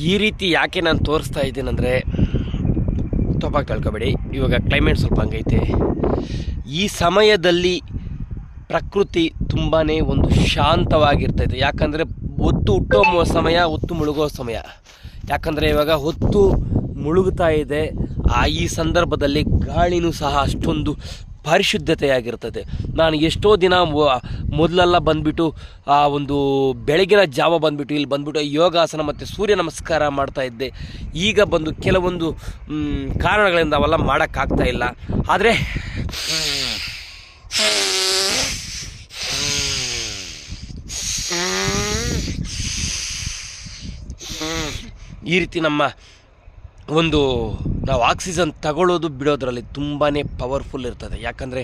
ಈ ರೀತಿ ಯಾಕೆ ನಾನು ತೋರಿಸ್ತಾ ಇದ್ದೀನಂದರೆ, ತಪ್ಪಾಗಿ ತಿಳ್ಕೊಬೇಡಿ, ಇವಾಗ ಕ್ಲೈಮೇಟ್ ಸ್ವಲ್ಪ ಹಂಗೈತೆ. ಈ ಸಮಯದಲ್ಲಿ ಪ್ರಕೃತಿ ತುಂಬಾ ಒಂದು ಶಾಂತವಾಗಿರ್ತೈತೆ. ಯಾಕಂದರೆ ಹೊತ್ತು ಹುಟ್ಟೋ ಸಮಯ, ಹೊತ್ತು ಮುಳುಗೋ ಸಮಯ. ಯಾಕಂದರೆ ಇವಾಗ ಹೊತ್ತು ಮುಳುಗ್ತಾ ಇದೆ. ಈ ಸಂದರ್ಭದಲ್ಲಿ ಗಾಳಿನೂ ಸಹ ಅಷ್ಟೊಂದು ಪರಿಶುದ್ಧತೆಯಾಗಿರ್ತದೆ. ನಾನು ಎಷ್ಟೋ ದಿನ ಮೊದಲೆಲ್ಲ ಬಂದುಬಿಟ್ಟು ಒಂದು ಬೆಳಗಿನ ಜಾವ ಬಂದುಬಿಟ್ಟು ಇಲ್ಲಿ ಬಂದುಬಿಟ್ಟು ಯೋಗಾಸನ ಮತ್ತು ಸೂರ್ಯ ನಮಸ್ಕಾರ ಮಾಡ್ತಾಯಿದ್ದೆ. ಈಗ ಬಂದು ಕೆಲವೊಂದು ಕಾರಣಗಳಿಂದ ಅವೆಲ್ಲ ಮಾಡೋಕ್ಕಾಗ್ತಾ ಇಲ್ಲ. ಆದರೆ ಈ ರೀತಿ ನಮ್ಮ ಒಂದು ನಾವು ಆಕ್ಸಿಜನ್ ತಗೊಳ್ಳೋದು ಬಿಡೋದ್ರಲ್ಲಿ ತುಂಬಾ ಪವರ್ಫುಲ್ ಇರ್ತದೆ. ಯಾಕಂದರೆ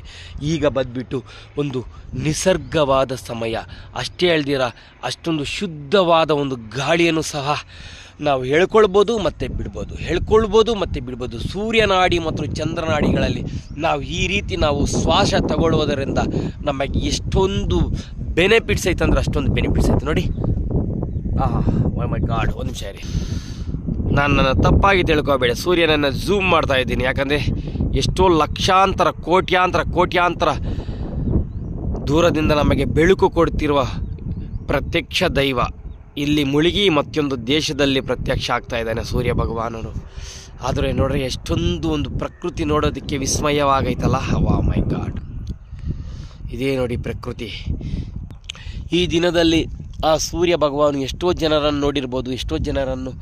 ಈಗ ಬಂದುಬಿಟ್ಟು ಒಂದು ನಿಸರ್ಗವಾದ ಸಮಯ. ಅಷ್ಟೇ ಹೇಳ್ದಿರ ಅಷ್ಟೊಂದು ಶುದ್ಧವಾದ ಒಂದು ಗಾಳಿಯನ್ನು ಸಹ ನಾವು ಹೇಳ್ಕೊಳ್ಬೋದು ಮತ್ತು ಬಿಡ್ಬೋದು, ಹೇಳ್ಕೊಳ್ಬೋದು ಮತ್ತು ಬಿಡ್ಬೋದು. ಸೂರ್ಯನಾಡಿ ಮತ್ತು ಚಂದ್ರನಾಡಿಗಳಲ್ಲಿ ನಾವು ಈ ರೀತಿ ನಾವು ಶ್ವಾಸ ತಗೊಳ್ಳೋದರಿಂದ ನಮಗೆ ಎಷ್ಟೊಂದು ಬೆನಿಫಿಟ್ಸ್ ಐತೆ ಅಂದರೆ ಅಷ್ಟೊಂದು ಬೆನಿಫಿಟ್ಸ್ ಐತೆ ನೋಡಿ. ಓ ಮೈ ಗಾಡ್, ಒಂದು ನಿಮಿಷ ರೀ, ನಾನು ತಪ್ಪಾಗಿ ತಿಳ್ಕೊಬೇಡಿ. ಸೂರ್ಯನನ್ನು ಝೂಮ್ ಮಾಡ್ತಾ ಇದ್ದೀನಿ. ಯಾಕಂದರೆ ಎಷ್ಟೋ ಲಕ್ಷಾಂತರ ಕೋಟ್ಯಾಂತರ ದೂರದಿಂದ ನಮಗೆ ಬೆಳಕು ಕೊಡ್ತಿರುವ ಪ್ರತ್ಯಕ್ಷ ದೈವ ಇಲ್ಲಿ ಮುಳುಗಿ ಮತ್ತೊಂದು ದೇಶದಲ್ಲಿ ಪ್ರತ್ಯಕ್ಷ ಆಗ್ತಾ ಇದ್ದಾನೆ ಸೂರ್ಯ ಭಗವಾನನು. ಆದರೆ ನೋಡ್ರಿ ಎಷ್ಟೊಂದು ಒಂದು ಪ್ರಕೃತಿ ನೋಡೋದಕ್ಕೆ ವಿಸ್ಮಯವಾಗೈತಲ್ಲ. ವಾ ಮೈ ಗಾಡ್, ಇದೇ ನೋಡಿ ಪ್ರಕೃತಿ. ಈ ದಿನದಲ್ಲಿ ಆ ಸೂರ್ಯ ಭಗವಾನು ಎಷ್ಟೋ ಜನರನ್ನು ನೋಡಿರ್ಬೋದು, ಎಷ್ಟೋ ಜನರನ್ನು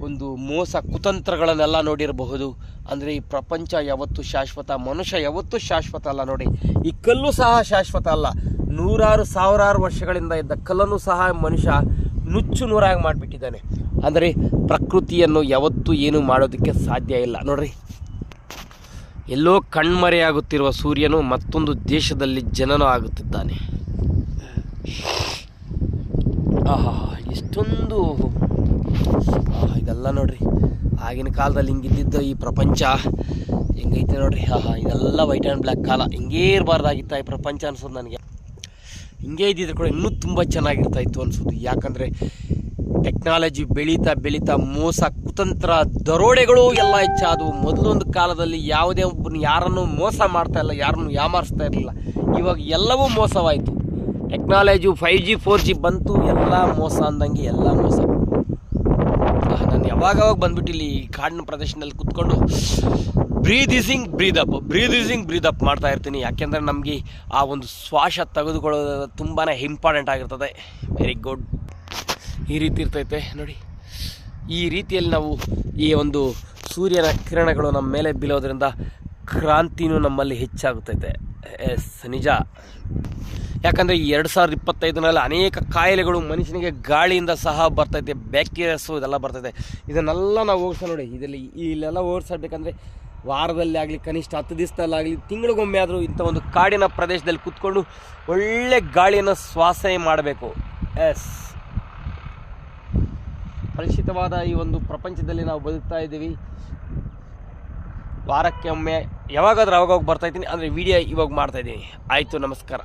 ಒಂದು ಮೋಸ ಕುತಂತ್ರಗಳನ್ನೆಲ್ಲ ನೋಡಿರಬಹುದು. ಅಂದರೆ ಈ ಪ್ರಪಂಚ ಯಾವತ್ತೂ ಶಾಶ್ವತ, ಮನುಷ್ಯ ಯಾವತ್ತೂ ಶಾಶ್ವತ ಅಲ್ಲ ನೋಡಿ. ಈ ಕಲ್ಲು ಸಹ ಶಾಶ್ವತ ಅಲ್ಲ. ನೂರಾರು ಸಾವಿರಾರು ವರ್ಷಗಳಿಂದ ಇದ್ದ ಕಲ್ಲನ್ನು ಸಹ ಮನುಷ್ಯ ನುಚ್ಚು ನೂರಾಗಿ ಮಾಡಿಬಿಟ್ಟಿದ್ದಾನೆ. ಅಂದರೆ ಪ್ರಕೃತಿಯನ್ನು ಯಾವತ್ತೂ ಏನು ಮಾಡೋದಕ್ಕೆ ಸಾಧ್ಯ ಇಲ್ಲ ನೋಡ್ರಿ. ಎಲ್ಲೋ ಕಣ್ಮರೆಯಾಗುತ್ತಿರುವ ಸೂರ್ಯನು ಮತ್ತೊಂದು ದೇಶದಲ್ಲಿ ಜನನ ಆಗುತ್ತಿದ್ದಾನೆ. ಎಷ್ಟೊಂದು ಇದೆಲ್ಲ ನೋಡ್ರಿ. ಆಗಿನ ಕಾಲದಲ್ಲಿ ಹಿಂಗಿದ್ದಿದ್ದು ಈ ಪ್ರಪಂಚ ಹೆಂಗೈತೆ ನೋಡ್ರಿ. ಇದೆಲ್ಲ ವೈಟ್ ಆ್ಯಂಡ್ ಬ್ಲ್ಯಾಕ್ ಕಾಲ. ಹಿಂಗೇ ಇರಬಾರ್ದಾಗಿತ್ತ ಈ ಪ್ರಪಂಚ ಅನ್ಸೋದು ನನಗೆ. ಹಿಂಗೆ ಇದ್ದಿದ್ರೆ ಕೂಡ ಇನ್ನೂ ತುಂಬ ಚೆನ್ನಾಗಿರ್ತಾಯಿತ್ತು ಅನ್ಸೋದು. ಯಾಕಂದರೆ ಟೆಕ್ನಾಲಜಿ ಬೆಳೀತಾ ಮೋಸ ಕುತಂತ್ರ ದರೋಡೆಗಳು ಎಲ್ಲ ಹೆಚ್ಚಾದವು. ಮೊದಲೊಂದು ಕಾಲದಲ್ಲಿ ಯಾವುದೇ ಒಬ್ಬನು ಯಾರನ್ನು ಮೋಸ ಮಾಡ್ತಾ ಇಲ್ಲ, ಯಾರನ್ನು ಯಾಮಾರಿಸ್ತಾ ಇರಲಿಲ್ಲ. ಇವಾಗ ಎಲ್ಲವೂ ಮೋಸವಾಯಿತು. ಟೆಕ್ನಾಲಜಿ 5G 4G ಬಂತು, ಎಲ್ಲ ಮೋಸ ಅಂದಂಗೆ ಎಲ್ಲ ಮೋಸ. ನಾನು ಯಾವಾಗ ಬಂದ್ಬಿಟ್ಟು ಇಲ್ಲಿ ಕಾಡಿನ ಪ್ರದೇಶದಲ್ಲಿ ಕೂತ್ಕೊಂಡು ಬ್ರೀದಿಂಗ್ ಬ್ರೀದ್ ಅಪ್ ಮಾಡ್ತಾ ಇರ್ತೀನಿ. ಯಾಕೆಂದರೆ ನಮಗೆ ಆ ಒಂದು ಶ್ವಾಸ ತೆಗೆದುಕೊಳ್ಳೋದು ತುಂಬಾ ಇಂಪಾರ್ಟೆಂಟ್ ಆಗಿರ್ತದೆ. Very good. ಈ ರೀತಿ ಇರ್ತೈತೆ ನೋಡಿ. ಈ ರೀತಿಯಲ್ಲಿ ನಾವು ಈ ಒಂದು ಸೂರ್ಯನ ಕಿರಣಗಳು ನಮ್ಮ ಮೇಲೆ ಬೀಳೋದ್ರಿಂದ ಕ್ರಾಂತಿನೂ ನಮ್ಮಲ್ಲಿ ಹೆಚ್ಚಾಗುತ್ತೈತೆ. ಎಸ್, ನಿಜ. ಯಾಕಂದರೆ ಈ 2025ನಲ್ಲಿ ಅನೇಕ ಕಾಯಿಲೆಗಳು ಮನುಷ್ಯನಿಗೆ ಗಾಳಿಯಿಂದ ಸಹ ಬರ್ತೈತೆ. ಬ್ಯಾಕ್ಟೀರಿಯಾಸು ಇದೆಲ್ಲ ಬರ್ತೈತೆ. ಇದನ್ನೆಲ್ಲ ನಾವು ಓಡಿಸೋ ನೋಡಿ. ಇಲ್ಲೆಲ್ಲ ಓಡಿಸಬೇಕಂದ್ರೆ ವಾರದಲ್ಲಿ ಆಗಲಿ, ಕನಿಷ್ಠ 10 ದಿವಸದಲ್ಲಾಗಲಿ, ತಿಂಗಳಿಗೊಮ್ಮೆ ಆದರೂ ಇಂಥ ಒಂದು ಕಾಡಿನ ಪ್ರದೇಶದಲ್ಲಿ ಕೂತ್ಕೊಂಡು ಒಳ್ಳೆ ಗಾಳಿಯನ್ನು ಶ್ವಾಸ ಮಾಡಬೇಕು. ಎಸ್, ಕಲುಷಿತವಾದ ಈ ಒಂದು ಪ್ರಪಂಚದಲ್ಲಿ ನಾವು ಬದುಕ್ತಾ ಇದ್ದೀವಿ. ವಾರಕ್ಕೆ ಒಮ್ಮೆ ಯಾವಾಗಾದ್ರೂ ಅವಾಗ ಬರ್ತಾಯಿದ್ದೀನಿ. ಅಂದರೆ ವಿಡಿಯೋ ಇವಾಗ ಮಾಡ್ತಾಯಿದ್ದೀನಿ. ಆಯಿತು, ನಮಸ್ಕಾರ.